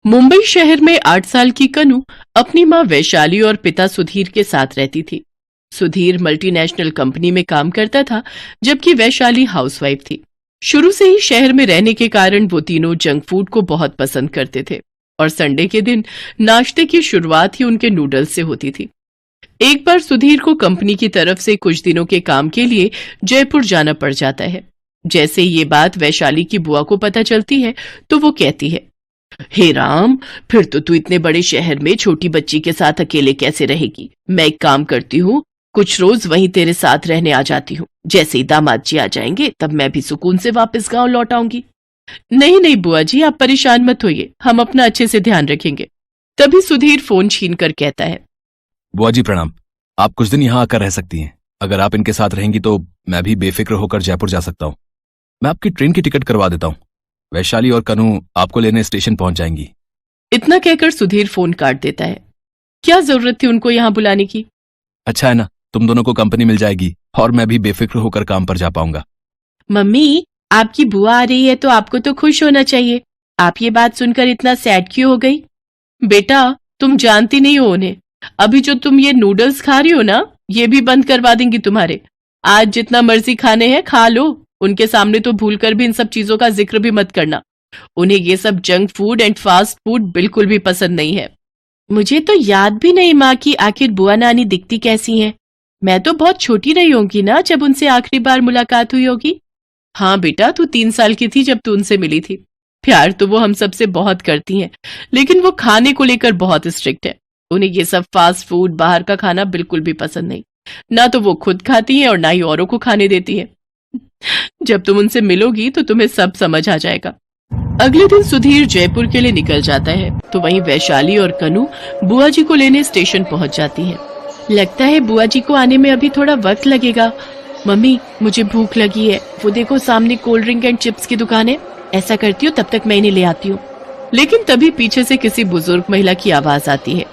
मुंबई शहर में 8 साल की कनु अपनी माँ वैशाली और पिता सुधीर के साथ रहती थी। सुधीर मल्टीनेशनल कंपनी में काम करता था, जबकि वैशाली हाउसवाइफ थी। शुरू से ही शहर में रहने के कारण वो तीनों जंक फूड को बहुत पसंद करते थे और संडे के दिन नाश्ते की शुरुआत ही उनके नूडल्स से होती थी। एक बार सुधीर को कंपनी की तरफ से कुछ दिनों के काम के लिए जयपुर जाना पड़ जाता है। जैसे ये बात वैशाली की बुआ को पता चलती है तो वो कहती है, हे राम, फिर तो तू इतने बड़े शहर में छोटी बच्ची के साथ अकेले कैसे रहेगी। मैं एक काम करती हूँ, कुछ रोज वहीं तेरे साथ रहने आ जाती हूँ। जैसे ही दामाद जी आ जाएंगे तब मैं भी सुकून से वापस गांव लौट आऊंगी। नहीं नहीं बुआ जी, आप परेशान मत होइए, हम अपना अच्छे से ध्यान रखेंगे। तभी सुधीर फोन छीन कर कहता है, बुआ जी प्रणाम। आप कुछ दिन यहाँ आकर रह सकती हैं। अगर आप इनके साथ रहेंगी तो मैं भी बेफिक्र होकर जयपुर जा सकता हूँ। मैं आपकी ट्रेन की टिकट करवा देता हूँ। वैशाली और कनु आपको लेने स्टेशन पहुंच जाएंगी। इतना कहकर सुधीर फोन काट देता है। क्या जरूरत थी उनको यहाँ बुलाने की। अच्छा है ना, तुम दोनों को कंपनी मिल जाएगी और मैं भी बेफिक्र होकर काम पर जा पाऊंगा। मम्मी, आपकी बुआ आ रही है तो आपको तो खुश होना चाहिए। आप ये बात सुनकर इतना सैड क्यों हो गई। बेटा, तुम जानती नहीं हो उन्हें। अभी जो तुम ये नूडल्स खा रही हो ना, ये भी बंद करवा देंगी तुम्हारे। आज जितना मर्जी खाने हैं खा लो। उनके सामने तो भूलकर भी इन सब चीजों का जिक्र भी मत करना। उन्हें ये सब junk food and fast food बिल्कुल भी पसंद नहीं है। मुझे तो याद भी नहीं माँ की आखिर बुआ नानी दिखती कैसी हैं। मैं तो बहुत छोटी रही होंगी ना जब उनसे आखिरी बार मुलाकात हुई होगी। हाँ बेटा, तू 3 साल की थी जब तू उनसे मिली थी। प्यार तो वो हम सबसे बहुत करती हैं, लेकिन वो खाने को लेकर बहुत स्ट्रिक्ट है। उन्हें ये सब फास्ट फूड, बाहर का खाना बिल्कुल भी पसंद नहीं। ना तो वो खुद खाती हैं और ना ही औरों को खाने देती हैं। जब तुम उनसे मिलोगी तो तुम्हें सब समझ आ जाएगा। अगले दिन सुधीर जयपुर के लिए निकल जाता है तो वहीं वैशाली और कनु बुआ जी को लेने स्टेशन पहुंच जाती हैं। लगता है बुआ जी को आने में अभी थोड़ा वक्त लगेगा। मम्मी, मुझे भूख लगी है। वो देखो सामने कोल्ड ड्रिंक एंड चिप्स की दुकान है। ऐसा करती हूँ, तब तक मैं इन्हें ले आती हूँ। लेकिन तभी पीछे से किसी बुजुर्ग महिला की आवाज आती है।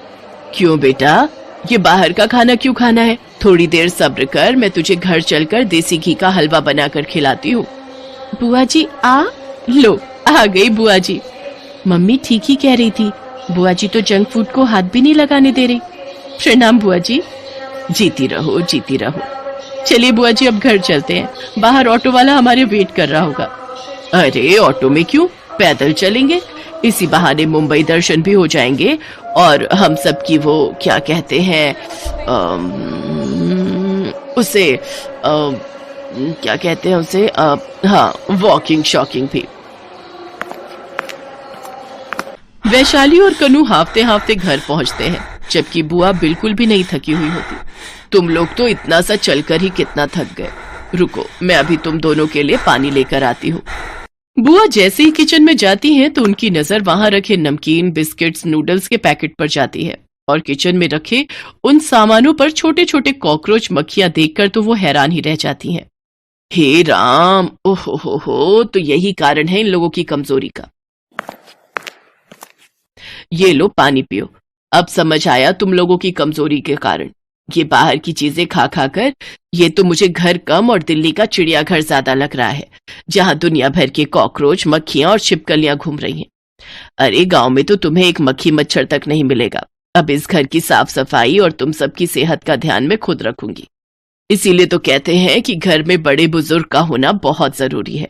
क्यों बेटा, ये बाहर का खाना क्यों खाना है। थोड़ी देर सब्र कर, मैं तुझे घर चलकर देसी घी का हलवा बनाकर खिलाती हूँ। बुआ जी लो, आ गई बुआ जी। मम्मी ठीक ही कह रही थी, बुआ जी तो जंक फूड को हाथ भी नहीं लगाने दे रही। प्रणाम बुआ जी। जीती रहो, जीती रहो। चलिए बुआ जी, अब घर चलते हैं। बाहर ऑटो वाला हमारे वेट कर रहा होगा। अरे ऑटो में क्यों, पैदल चलेंगे। इसी बहाने मुंबई दर्शन भी हो जाएंगे और हम सब की वो क्या कहते हैं उसे क्या कहते हैं उसे, हाँ, वॉकिंग शॉकिंग भी। वैशाली और कनु हाफते हाफते घर पहुंचते हैं, जबकि बुआ बिल्कुल भी नहीं थकी हुई होती। तुम लोग तो इतना सा चलकर ही कितना थक गए। रुको, मैं अभी तुम दोनों के लिए पानी लेकर आती हूँ। बुआ जैसे ही किचन में जाती हैं तो उनकी नजर वहां रखे नमकीन, बिस्किट्स, नूडल्स के पैकेट पर जाती है और किचन में रखे उन सामानों पर छोटे छोटे कॉकरोच, मक्खियां देखकर तो वो हैरान ही रह जाती हैं। हे राम, ओहो हो, तो यही कारण है इन लोगों की कमजोरी का। ये लो पानी पियो। अब समझ आया तुम लोगों की कमजोरी के कारण। ये बाहर की चीजें खा खा कर ये तो मुझे घर कम और दिल्ली का चिड़ियाघर ज्यादा लग रहा है, जहां दुनिया भर के कॉकरोच, मक्खियां और छिपकलियां घूम रही हैं। अरे गांव में तो तुम्हें एक मक्खी मच्छर तक नहीं मिलेगा। अब इस घर की साफ सफाई और तुम सबकी सेहत का ध्यान मैं खुद रखूंगी। इसीलिए तो कहते हैं कि घर में बड़े बुजुर्ग का होना बहुत जरूरी है।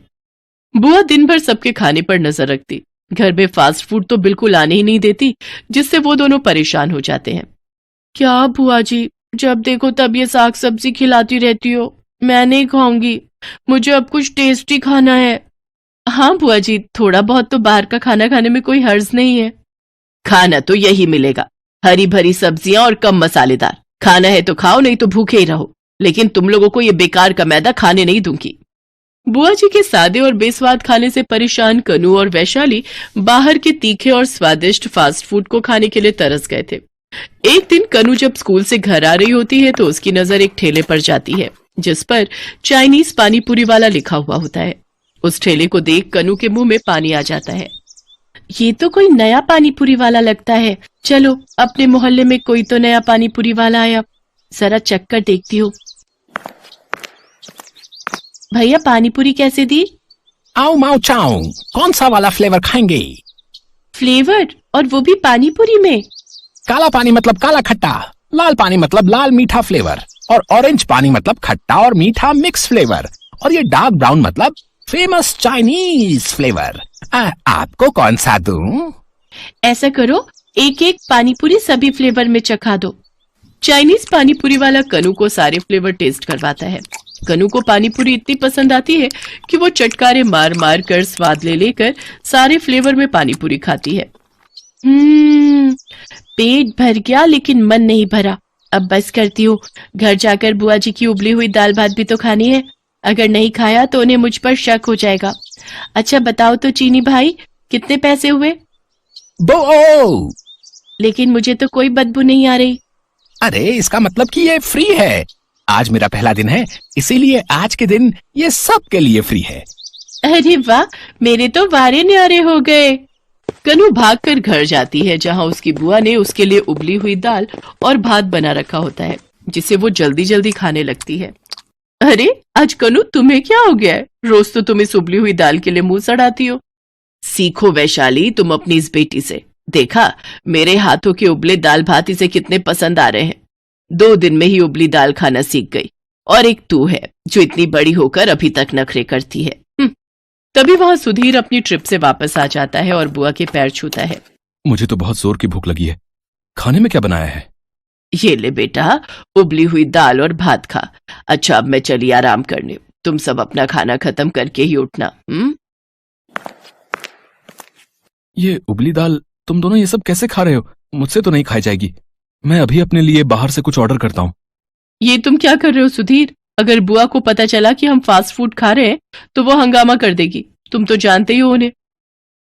बुआ दिन भर सबके खाने पर नजर रखती। घर में फास्ट फूड तो बिल्कुल आने ही नहीं देती, जिससे वो दोनों परेशान हो जाते हैं। क्या बुआ जी, जब देखो तब ये साग सब्जी खिलाती रहती हो। मैं नहीं खाऊंगी, मुझे अब कुछ टेस्टी खाना है। हाँ बुआ जी, थोड़ा बहुत तो बाहर का खाना खाने में कोई हर्ज नहीं है। खाना तो यही मिलेगा, हरी भरी सब्जियां और कम मसालेदार। खाना है तो खाओ, नहीं तो भूखे ही रहो, लेकिन तुम लोगों को ये बेकार का मैदा खाने नहीं दूंगी। बुआ जी के सादे और बेस्वाद खाने से परेशान कनु और वैशाली बाहर के तीखे और स्वादिष्ट फास्ट फूड को खाने के लिए तरस गए थे। एक दिन कनु जब स्कूल से घर आ रही होती है तो उसकी नजर एक ठेले पर जाती है, जिस पर चाइनीज पानी पूरी वाला लिखा हुआ होता है। उस ठेले को देख कनु के मुंह में पानी आ जाता है। ये तो कोई नया पानी पूरी वाला लगता है। चलो, अपने मोहल्ले में कोई तो नया पानी पूरी वाला आया, जरा चक्कर देखती हूँ। भैया, पानी पूरी कैसे दी। आओ माओ चाओ, कौन सा वाला फ्लेवर खाएंगे। फ्लेवर, और वो भी पानी पूरी में। काला पानी मतलब काला खट्टा, लाल पानी मतलब लाल मीठा फ्लेवर, और ऑरेंज पानी मतलब खट्टा और मीठा मिक्स फ्लेवर, और ये डार्क ब्राउन मतलब फेमस चाइनीज फ्लेवर। आपको कौन सा दूं? ऐसा करो, एक एक पानी पूरी सभी फ्लेवर में चखा दो। चाइनीज पानी पूरी वाला कनू को सारे फ्लेवर टेस्ट करवाता है। कनू को पानी पूरी इतनी पसंद आती है कि वो चटकारे मार मार कर स्वाद ले लेकर सारे फ्लेवर में पानी पूरी खाती है। पेट भर गया लेकिन मन नहीं भरा। अब बस करती हूँ, घर जाकर बुआ जी की उबली हुई दाल भात भी तो खानी है। अगर नहीं खाया तो उन्हें मुझ पर शक हो जाएगा। अच्छा बताओ तो चीनी भाई, कितने पैसे हुए? 2। लेकिन मुझे तो कोई बदबू नहीं आ रही। अरे इसका मतलब कि ये फ्री है। आज मेरा पहला दिन है, इसीलिए आज के दिन ये सबके लिए फ्री है। अरे वाह, मेरे तो वारे न्यारे हो गए। कनू भागकर घर जाती है जहां उसकी बुआ ने उसके लिए उबली हुई दाल और भात बना रखा होता है, जिसे वो जल्दी जल्दी खाने लगती है। अरे आज कनू, तुम्हें क्या हो गया है? रोज तो तुम इस उबली हुई दाल के लिए मुंह सड़ाती हो। सीखो वैशाली तुम अपनी इस बेटी से। देखा मेरे हाथों के उबले दाल भात इसे कितने पसंद आ रहे हैं। 2 दिन में ही उबली दाल खाना सीख गई, और एक तू है जो इतनी बड़ी होकर अभी तक नखरे करती है। तभी वहां सुधीर अपनी ट्रिप से वापस आ जाता है और बुआ के पैर छूता है। मुझे तो बहुत जोर की भूख लगी है। खाने में क्या बनाया है? ये ले बेटा, उबली हुई दाल और भात खा। अच्छा अब मैं चली आराम करने, तुम सब अपना खाना खत्म करके ही उठना। ये उबली दाल, तुम दोनों ये सब कैसे खा रहे हो? मुझसे तो नहीं खाई जाएगी। मैं अभी अपने लिए बाहर से कुछ ऑर्डर करता हूँ। ये तुम क्या कर रहे हो सुधीर? अगर बुआ को पता चला कि हम फास्ट फूड खा रहे हैं तो वो हंगामा कर देगी। तुम तो जानते ही हो उन्हें।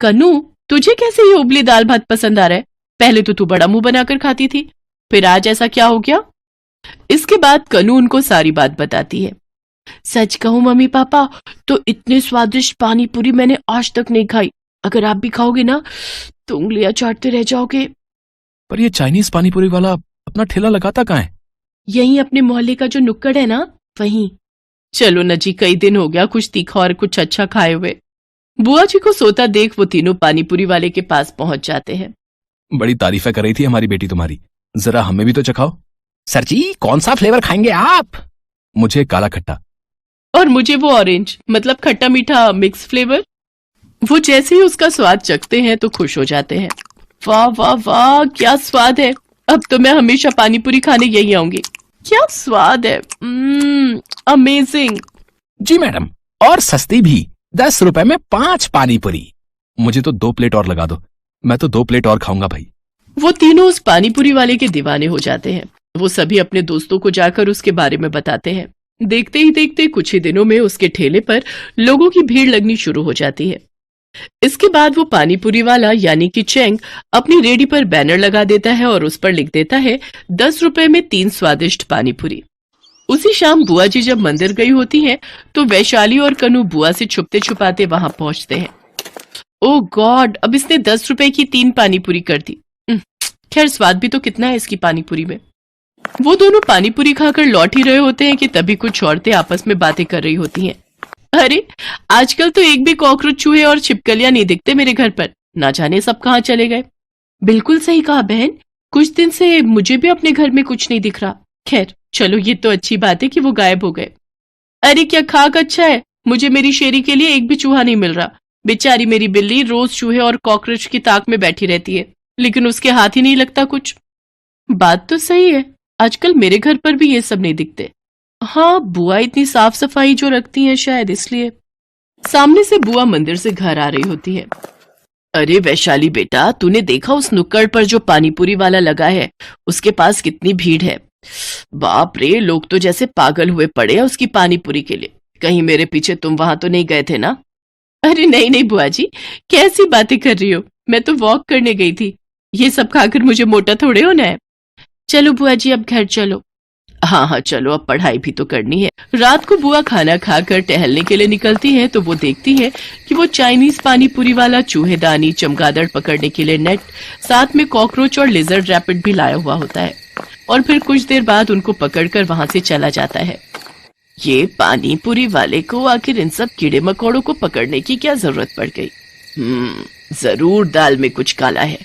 कनू, तुझे कैसे ये उबली दाल भात पसंद आ रहा है? पहले तो तू बड़ा मुंह बनाकर खाती थी, फिर आज ऐसा क्या हो गया? इसके बाद कनू उनको सारी बात बताती है। सच कहूं मम्मी पापा, तो इतने स्वादिष्ट पानी पूरी मैंने आज तक नहीं खाई। अगर आप भी खाओगे ना तो उंगलियां चाटते रह जाओगे। पर ये चाइनीज पानीपुरी वाला अपना ठेला लगाता कहाँ है? यहीं अपने मोहल्ले का जो नुक्कड़ है ना, वहीं। चलो न जी, कई दिन हो गया कुछ तीखा और कुछ अच्छा खाए हुए। बुआ जी को सोता देख वो तीनों पानीपुरी वाले के पास पहुंच जाते हैं। बड़ी तारीफें कर रही थी हमारी बेटी तुम्हारी, जरा हमें भी तो चखाओ। सर जी कौन सा फ्लेवर खाएंगे आप? मुझे काला खट्टा। और मुझे वो ऑरेंज, मतलब खट्टा मीठा मिक्स फ्लेवर। वो जैसे ही उसका स्वाद चखते हैं तो खुश हो जाते हैं। वाह वाह वाह, क्या स्वाद है। अब तो मैं हमेशा पानीपुरी खाने यही आऊंगी। क्या स्वाद है, अमेजिंग। जी मैडम, और सस्ती भी। 10 रुपए में 5 पानीपुरी। मुझे तो 2 प्लेट और लगा दो, मैं तो 2 प्लेट और खाऊंगा भाई। वो तीनों उस पानीपुरी वाले के दीवाने हो जाते हैं। वो सभी अपने दोस्तों को जाकर उसके बारे में बताते हैं। देखते ही देखते कुछ ही दिनों में उसके ठेले पर लोगों की भीड़ लगनी शुरू हो जाती है। इसके बाद वो पानीपुरी वाला यानी कि चेंग अपनी रेडी पर बैनर लगा देता है और उस पर लिख देता है 10 रुपए में 3 स्वादिष्ट पानीपुरी। उसी शाम बुआ जी जब मंदिर गई होती हैं तो वैशाली और कनू बुआ से छुपते छुपाते वहां पहुंचते हैं। ओ गॉड, अब इसने 10 रुपए की 3 पानीपुरी कर दी। खैर स्वाद भी तो कितना है इसकी पानीपुरी में। वो दोनों पानीपुरी खाकर लौट ही रहे होते हैं कि तभी कुछ औरतें आपस में बातें कर रही होती हैं। अरे आजकल तो एक भी कॉकरोच, चूहे और छिपकलियां नहीं दिखते मेरे घर पर। ना जाने सब कहाँ चले गए। बिल्कुल सही कहा बहन, कुछ दिन से मुझे भी अपने घर में कुछ नहीं दिख रहा। खैर चलो, ये तो अच्छी बात है कि वो गायब हो गए। अरे क्या खाक अच्छा है, मुझे मेरी शेरी के लिए एक भी चूहा नहीं मिल रहा। बेचारी मेरी बिल्ली रोज चूहे और कॉकरोच की ताक में बैठी रहती है, लेकिन उसके हाथ ही नहीं लगता कुछ। बात तो सही है, आजकल मेरे घर पर भी ये सब नहीं दिखते। हाँ, बुआ इतनी साफ सफाई जो रखती हैं शायद इसलिए। सामने से बुआ मंदिर से घर आ रही होती है। अरे वैशाली बेटा, तूने देखा उस नुक्कड़ पर जो पानीपुरी वाला लगा है, उसके पास कितनी भीड़ है। बाप रे, लोग तो जैसे पागल हुए पड़े हैं उसकी पानीपुरी के लिए। कहीं मेरे पीछे तुम वहां तो नहीं गए थे ना? अरे नहीं नहीं बुआ जी, कैसी बातें कर रही हो, मैं तो वॉक करने गई थी। ये सब खाकर मुझे मोटा थोड़े होना है। चलो बुआ जी अब घर चलो। हाँ हाँ चलो, अब पढ़ाई भी तो करनी है। रात को बुआ खाना खाकर टहलने के लिए निकलती है तो वो देखती है कि वो चाइनीज पानीपुरी वाला चूहेदानी, चमगादड़ पकड़ने के लिए नेट, साथ में कॉकरोच और लिजर्ड रैपिड भी लाया हुआ होता है, और फिर कुछ देर बाद उनको पकड़कर वहां से चला जाता है। ये पानीपुरी वाले को आखिर इन सब कीड़े मकोड़ों को पकड़ने की क्या जरूरत पड़ गई? जरूर दाल में कुछ काला है,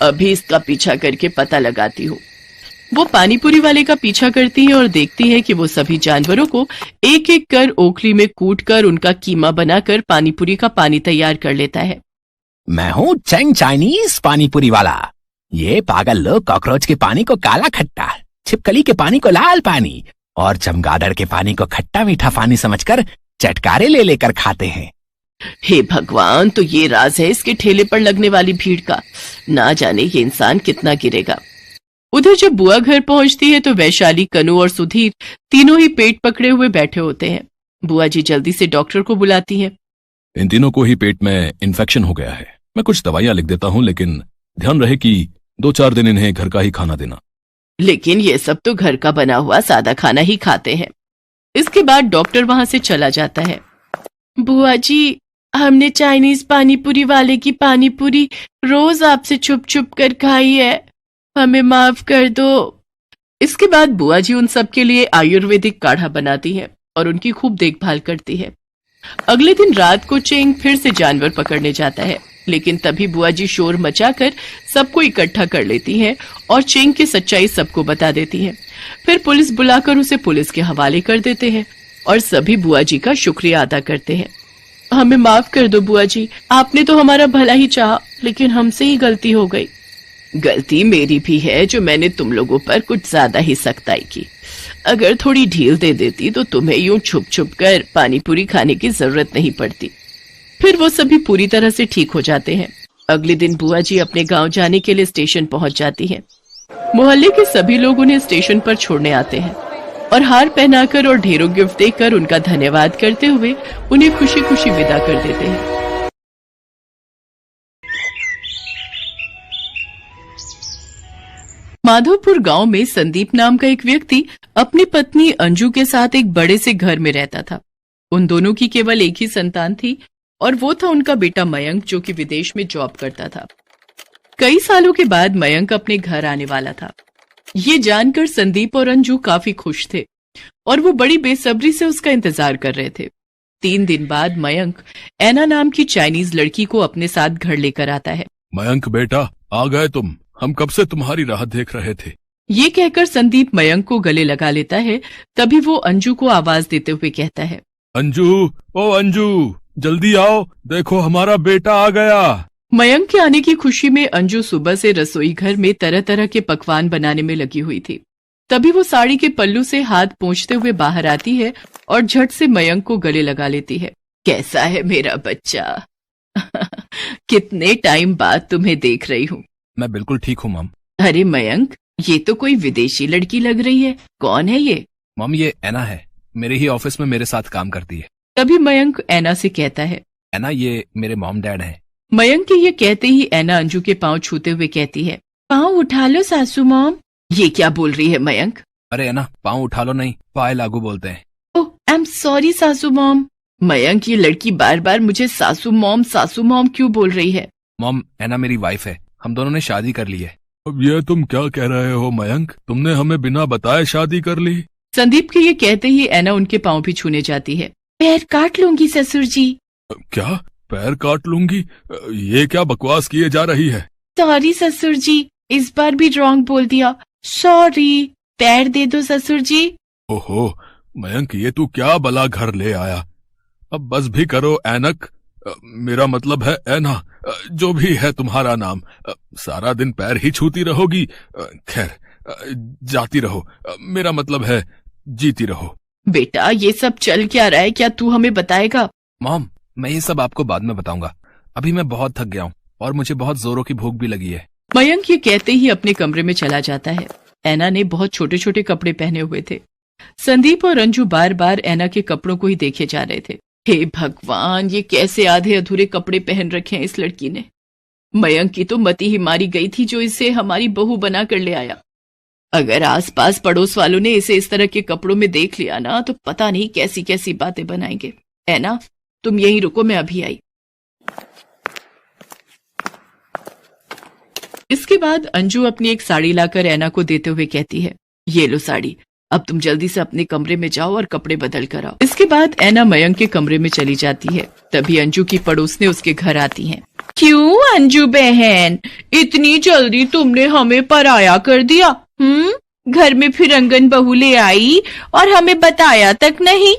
अभी इसका पीछा करके पता लगाती हूँ। वो पानीपुरी वाले का पीछा करती है और देखती है कि वो सभी जानवरों को एक एक कर ओखली में कूट कर उनका कीमा बनाकर पानीपुरी का पानी तैयार कर लेता है। मैं हूँ चैंग चाइनीज पानीपुरी वाला। ये पागल लोग कॉकरोच के पानी को काला खट्टा, छिपकली के पानी को लाल पानी और चमगादड़ के पानी को खट्टा मीठा पानी समझकर चटकारे ले लेकर खाते हैं। हे भगवान, तो ये राज है इसके ठेले पर लगने वाली भीड़ का। ना जाने ये इंसान कितना गिरेगा। उधर जब बुआ घर पहुंचती है तो वैशाली, कनु और सुधीर तीनों ही पेट पकड़े हुए बैठे होते हैं। बुआ जी जल्दी से डॉक्टर को बुलाती हैं। इन तीनों को ही पेट में इन्फेक्शन हो गया है। मैं कुछ दवाइयां लिख देता हूं, लेकिन ध्यान रहे कि 2-4 दिन इन्हें घर का ही खाना देना। लेकिन ये सब तो घर का बना हुआ सादा खाना ही खाते हैं। इसके बाद डॉक्टर वहां से चला जाता है। बुआ जी, हमने चाइनीज पानीपुरी वाले की पानीपुरी रोज आपसे छुप छुप कर खाई है, हमें माफ कर दो। इसके बाद बुआ जी उन सब के लिए आयुर्वेदिक काढ़ा बनाती है और उनकी खूब देखभाल करती है। अगले दिन रात को चेंग फिर से जानवर पकड़ने जाता है, लेकिन तभी बुआ जी शोर मचाकर सबको इकट्ठा कर लेती हैं और चेंग की सच्चाई सबको बता देती हैं। फिर पुलिस बुलाकर उसे पुलिस के हवाले कर देते हैं और सभी बुआ जी का शुक्रिया अदा करते हैं। हमें माफ कर दो बुआ जी, आपने तो हमारा भला ही चाहा, लेकिन हमसे ही गलती हो गई। गलती मेरी भी है जो मैंने तुम लोगों पर कुछ ज्यादा ही सख्ताई की। अगर थोड़ी ढील दे देती तो तुम्हें यूं छुप छुप कर पानीपुरी खाने की जरूरत नहीं पड़ती। फिर वो सभी पूरी तरह से ठीक हो जाते हैं। अगले दिन बुआ जी अपने गांव जाने के लिए स्टेशन पहुंच जाती हैं। मोहल्ले के सभी लोग उन्हें स्टेशन पर छोड़ने आते हैं और हार पहनाकर और ढेरों गिफ्ट देकर उनका धन्यवाद करते हुए उन्हें खुशी खुशी विदा कर देते हैं। माधोपुर गांव में संदीप नाम का एक व्यक्ति अपनी पत्नी अंजू के साथ एक बड़े से घर में रहता था। उन दोनों की केवल एक ही संतान थी और वो था उनका बेटा मयंक, जो कि विदेश में जॉब करता था। कई सालों के बाद मयंक अपने घर आने वाला था। ये जानकर संदीप और अंजू काफी खुश थे और वो बड़ी बेसब्री से उसका इंतजार कर रहे थे। 3 दिन बाद मयंक ऐना नाम की चाइनीज लड़की को अपने साथ घर लेकर आता है। मयंक बेटा, आ गए तुम। हम कब से तुम्हारी राह देख रहे थे। ये कहकर संदीप मयंक को गले लगा लेता है। तभी वो अंजू को आवाज देते हुए कहता है, अंजू, ओ अंजू, जल्दी आओ, देखो हमारा बेटा आ गया। मयंक के आने की खुशी में अंजू सुबह से रसोई घर में तरह तरह के पकवान बनाने में लगी हुई थी। तभी वो साड़ी के पल्लू से हाथ पोंछते हुए बाहर आती है और झट से मयंक को गले लगा लेती है। कैसा है मेरा बच्चा? कितने टाइम बाद तुम्हें देख रही हूँ। मैं बिल्कुल ठीक हूँ मम। अरे मयंक, ये तो कोई विदेशी लड़की लग रही है। कौन है ये? मम, ये ऐना है, मेरे ही ऑफिस में मेरे साथ काम करती है। तभी मयंक ऐना से कहता है, ऐना, ये मेरे मॉम डैड हैं। मयंक के ये कहते ही ऐना अंजू के पांव छूते हुए कहती है, पांव उठा लो सासू मॉम। ये क्या बोल रही है मयंक? अरे ऐना, पाँव उठा लो नहीं, पाए लागू बोलते हैं। ओह, आई एम सॉरी सासू मॉम। मयंक, ये लड़की बार बार मुझे सासू मॉम क्यों बोल रही है? मॉम, ऐना मेरी वाइफ है, हम दोनों ने शादी कर ली है। अब ये तुम क्या कह रहे हो मयंक? तुमने हमें बिना बताए शादी कर ली? संदीप के ये कहते ही ऐना उनके पांव भी छूने जाती है। पैर काट लूंगी ससुर जी। क्या? पैर काट लूंगी? ये क्या बकवास किए जा रही है? सॉरी ससुर जी, इस बार भी रॉन्ग बोल दिया, सॉरी। पैर दे दो ससुर जी। ओहो मयंक, ये तू क्या बला घर ले आया? अब बस भी करो ऐनक, मेरा मतलब है ऐना, जो भी है तुम्हारा नाम। सारा दिन पैर ही छूती रहोगी? खैर, जाती रहो, मेरा मतलब है जीती रहो। बेटा, ये सब चल क्या रहा है, क्या तू हमें बताएगा? मॉम, मैं ये सब आपको बाद में बताऊंगा। अभी मैं बहुत थक गया हूँ और मुझे बहुत जोरों की भूख भी लगी है। मयंक ये कहते ही अपने कमरे में चला जाता है। ऐना ने बहुत छोटे छोटे कपड़े पहने हुए थे। संदीप और अंजू बार बार ऐना के कपड़ों को ही देखे जा रहे थे। हे भगवान, ये कैसे आधे अधूरे कपड़े पहन रखे हैं इस लड़की ने। मयंक की तो मती ही मारी गई थी जो इसे हमारी बहू बना कर ले आया। अगर आसपास पड़ोस वालों ने इसे इस तरह के कपड़ों में देख लिया ना, तो पता नहीं कैसी कैसी बातें बनाएंगे। ऐना, तुम यहीं रुको, मैं अभी आई। इसके बाद अंजू अपनी एक साड़ी लाकर ऐना को देते हुए कहती है, ये लो साड़ी, अब तुम जल्दी से अपने कमरे में जाओ और कपड़े बदल कर आओ। इसके बाद ऐना मयंक के कमरे में चली जाती है। तभी अंजू की पड़ोसने उसके घर आती हैं। क्यों अंजू बहन, इतनी जल्दी तुमने हमें पराया कर दिया? घर में फिरंगन बहू ले आई और हमें बताया तक नहीं।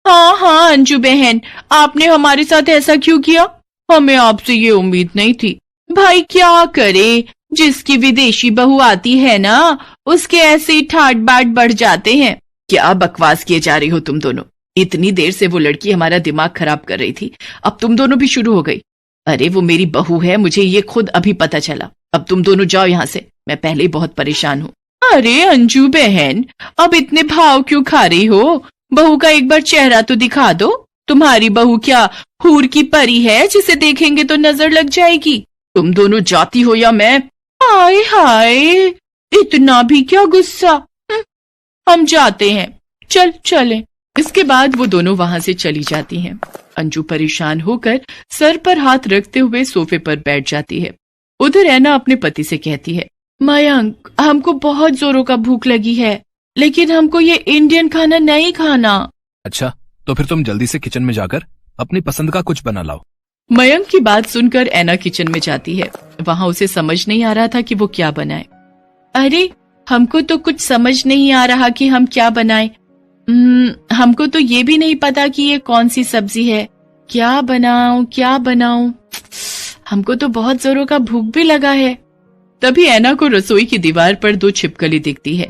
हाँ हाँ अंजू बहन, आपने हमारे साथ ऐसा क्यों किया? हमें आपसे ये उम्मीद नहीं थी। भाई क्या करे, जिसकी विदेशी बहू आती है ना, उसके ऐसे ही ठाट बाट बढ़ जाते हैं। क्या बकवास किए जा रही हो तुम दोनों? इतनी देर से वो लड़की हमारा दिमाग खराब कर रही थी, अब तुम दोनों भी शुरू हो गई। अरे वो मेरी बहू है, मुझे ये खुद अभी पता चला। अब तुम दोनों जाओ यहाँ से, मैं पहले ही बहुत परेशान हूँ। अरे अंजू बहन, अब इतने भाव क्यों खा रही हो? बहू का एक बार चेहरा तो दिखा दो। तुम्हारी बहू क्या हूर की परी है जिसे देखेंगे तो नजर लग जाएगी? तुम दोनों जाती हो या मैं? हाय हाय, इतना भी क्या गुस्सा। हम जाते हैं, चलें। इसके बाद वो दोनों वहां से चली जाती हैं। अंजू परेशान होकर सर पर हाथ रखते हुए सोफे पर बैठ जाती है। उधर ऐना अपने पति से कहती है, मयंक, हमको बहुत जोरों का भूख लगी है, लेकिन हमको ये इंडियन खाना नहीं खाना। अच्छा, तो फिर तुम जल्दी से किचन में जाकर अपनी पसंद का कुछ बना लाओ। मयंक की बात सुनकर ऐना किचन में जाती है। वहां उसे समझ नहीं आ रहा था कि वो क्या बनाए। अरे हमको तो कुछ समझ नहीं आ रहा कि हम क्या बनाएं। हमको तो ये भी नहीं पता कि ये कौन सी सब्जी है। क्या बनाऊं? हमको तो बहुत जोरों का भूख भी लगा है। तभी ऐना को रसोई की दीवार पर 2 छिपकली दिखती है।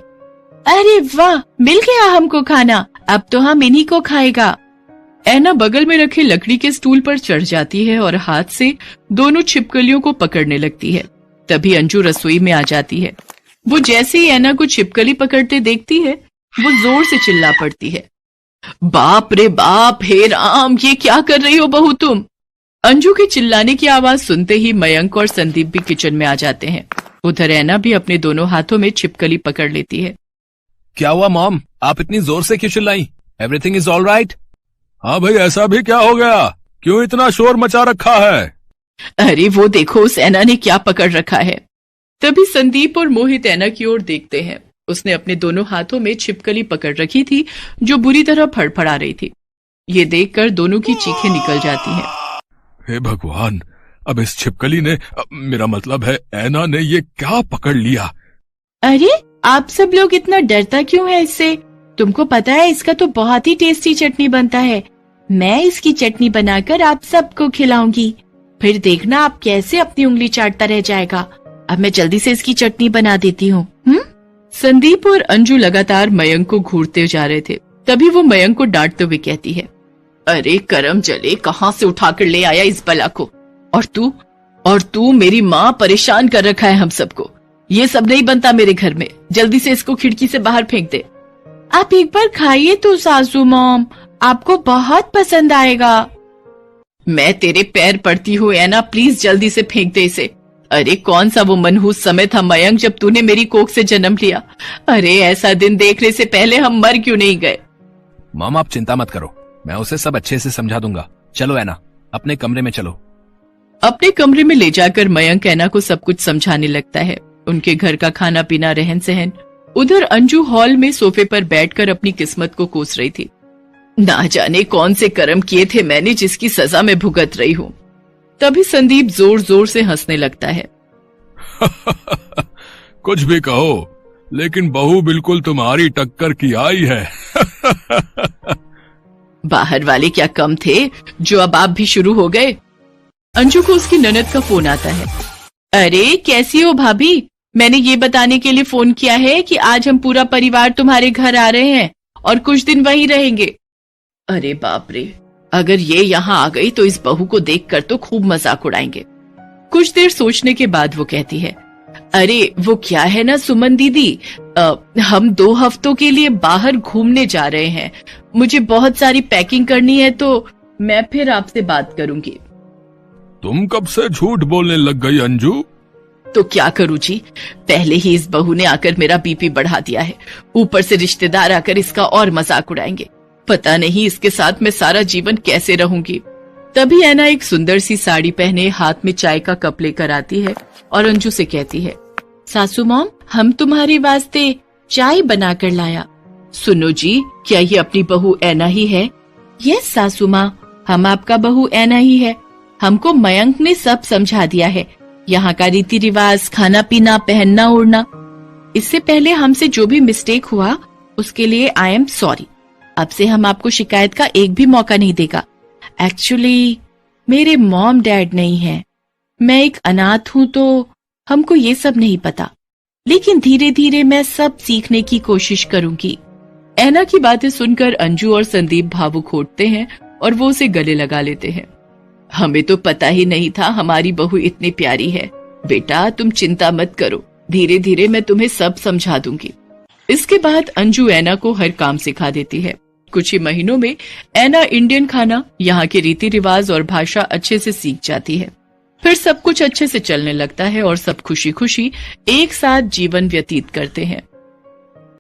अरे वाह, मिल गया हमको खाना, अब तो हम इन्हीं को खाएगा। ऐना बगल में रखे लकड़ी के स्टूल पर चढ़ जाती है और हाथ से दोनों छिपकलियों को पकड़ने लगती है। तभी अंजू रसोई में आ जाती है। वो जैसे ही ऐना को छिपकली पकड़ते देखती है, वो जोर से चिल्ला पड़ती है, बाप रे बाप, हे राम, ये क्या कर रही हो बहू तुम? अंजू के चिल्लाने की आवाज सुनते ही मयंक और संदीप भी किचन में आ जाते हैं। उधर ऐना भी अपने दोनों हाथों में छिपकली पकड़ लेती है। क्या हुआ मॉम, आप इतनी जोर से क्यों चिल्लाई? Everything is all right? हाँ भाई, ऐसा भी क्या हो गया? क्यों इतना शोर मचा रखा है? अरे वो देखो, उस ऐना ने क्या पकड़ रखा है। तभी संदीप और मोहित ऐना की ओर देखते हैं। उसने अपने दोनों हाथों में छिपकली पकड़ रखी थी जो बुरी तरह फड़फड़ा रही थी। ये देखकर दोनों की चीखें निकल जाती हैं। हे भगवान, अब इस छिपकली ने, मेरा मतलब है ऐना ने, ये क्या पकड़ लिया? अरे आप सब लोग इतना डरता क्यों है इससे? तुमको पता है इसका तो बहुत ही टेस्टी चटनी बनता है। मैं इसकी चटनी बनाकर आप सबको खिलाऊंगी, फिर देखना आप कैसे अपनी उंगली चाटता रह जाएगा। अब मैं जल्दी से इसकी चटनी बना देती हूँ। संदीप और अंजू लगातार मयंक को घूरते जा रहे थे। तभी वो मयंक को डांटते हुए कहती है, अरे करम जले, कहाँ से उठाकर ले आया इस बला को? और तू मेरी माँ परेशान कर रखा है हम सबको। ये सब नहीं बनता मेरे घर में, जल्दी से इसको खिड़की से बाहर फेंक दे। आप एक बार खाइए तो सासू मॉम, आपको बहुत पसंद आएगा। मैं तेरे पैर पड़ती हूँ ऐना, प्लीज जल्दी से फेंक दे इसे। अरे कौन सा वो मनहूस समय था मयंक जब तूने मेरी कोख से जन्म लिया। अरे ऐसा दिन देखने से पहले हम मर क्यों नहीं गए? मॉम आप चिंता मत करो, मैं उसे सब अच्छे से समझा दूंगा। चलो ऐना, अपने कमरे में चलो। अपने कमरे में ले जाकर मयंक ऐना को सब कुछ समझाने लगता है, उनके घर का खाना पीना, रहन सहन। उधर अंजू हॉल में सोफे पर बैठकर अपनी किस्मत को कोस रही थी। ना जाने कौन से कर्म किए थे मैंने जिसकी सजा में भुगत रही हूँ। तभी संदीप जोर जोर से हंसने लगता है। कुछ भी कहो, लेकिन बहू बिल्कुल तुम्हारी टक्कर की आई है। बाहर वाले क्या कम थे जो अब आप भी शुरू हो गए? अंजू को उसकी ननद का फोन आता है। अरे कैसी हो भाभी, मैंने ये बताने के लिए फोन किया है कि आज हम पूरा परिवार तुम्हारे घर आ रहे हैं और कुछ दिन वहीं रहेंगे। अरे बाप रे, अगर ये यहाँ आ गई तो इस बहू को देखकर तो खूब मजाक उड़ाएंगे। कुछ देर सोचने के बाद वो कहती है, अरे वो क्या है ना सुमन दीदी, हम 2 हफ्तों के लिए बाहर घूमने जा रहे हैं। मुझे बहुत सारी पैकिंग करनी है, तो मैं फिर आपसे बात करूंगी। तुम कब से झूठ बोलने लग गई अंजू? तो क्या करूं जी, पहले ही इस बहू ने आकर मेरा बीपी बढ़ा दिया है, ऊपर से रिश्तेदार आकर इसका और मजाक उड़ाएंगे। पता नहीं इसके साथ मैं सारा जीवन कैसे रहूंगी। तभी ऐना एक सुंदर सी साड़ी पहने हाथ में चाय का कप लेकर आती है और अंजू से कहती है, सासू मॉम, हम तुम्हारे वास्ते चाय बनाकर लाया। सुनो जी, क्या ये अपनी बहू ऐना ही है? यस सासू माँ, हम आपका बहू ऐना ही है। हमको मयंक ने सब समझा दिया है, यहाँ का रीति रिवाज, खाना पीना, पहनना ओढ़ना। इससे पहले हमसे जो भी मिस्टेक हुआ उसके लिए आई एम सॉरी। अब से हम आपको शिकायत का एक भी मौका नहीं देगा। एक्चुअली मेरे मॉम डैड नहीं है, मैं एक अनाथ हूं, तो हमको ये सब नहीं पता, लेकिन धीरे धीरे मैं सब सीखने की कोशिश करूंगी। ऐना की बातें सुनकर अंजू और संदीप भावुक होते हैं और वो उसे गले लगा लेते हैं। हमें तो पता ही नहीं था हमारी बहू इतनी प्यारी है। बेटा तुम चिंता मत करो, धीरे धीरे मैं तुम्हें सब समझा दूंगी। इसके बाद अंजू ऐना को हर काम सिखा देती है। कुछ ही महीनों में ऐना इंडियन खाना, यहाँ के रीति रिवाज और भाषा अच्छे से सीख जाती है। फिर सब कुछ अच्छे से चलने लगता है और सब खुशी खुशी एक साथ जीवन व्यतीत करते हैं।